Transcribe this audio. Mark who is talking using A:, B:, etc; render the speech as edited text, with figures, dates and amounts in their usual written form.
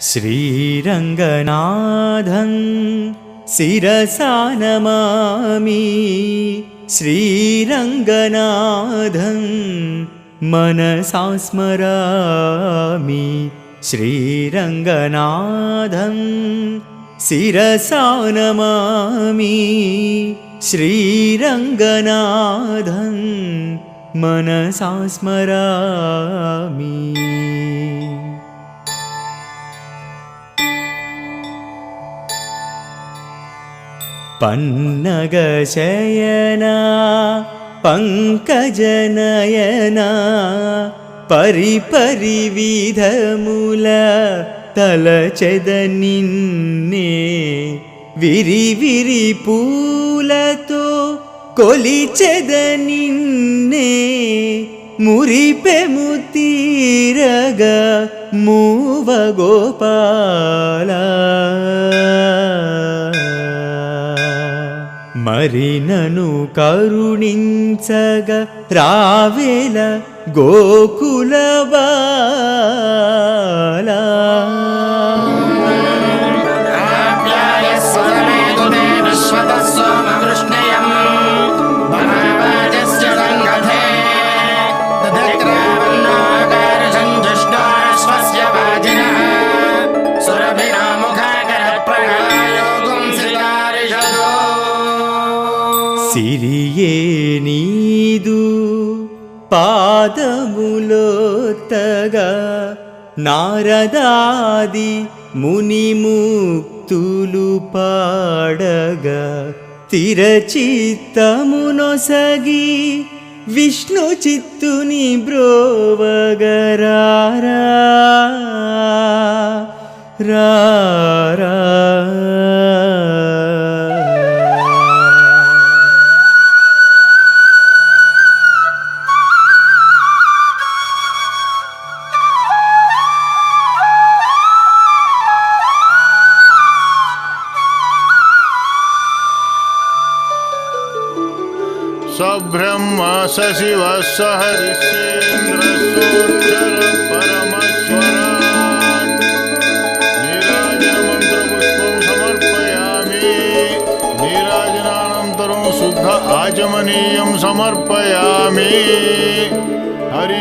A: श्रीरङ्गनाथं शिरसा नमामि। श्रीरङ्गनाथं मनसा स्मरामि। श्रीरङ्गनाथं शिरसा नमामि। श्रीरङ्गनाथं मनसा स्मरामि। पन्नगशयना पंकजनयना परिपरिविधमुल तलचेद निन्ने विरि विरि पूलतो कोलिचेद निन्ने मुरिपेमु तीरगा मूव गोपाला మరి నను కరుణించగ రావేల గోకుల బాలా సిరియే నీదు పాదములోత్తగా నారదాది మునిముక్తులు పాడగా తిరచిత్తమునొసగి విష్ణు చిత్తుని బ్రోవగరారా రారా
B: सब्रह्म सशिव सहरिषेन्द्र सोक्षर परमस्वराट् नीराजन मंत्र पुष्पं समर्पयामि। नीराजनानन्तरं शुद्ध आचमनीयं समर्पयामि। हरि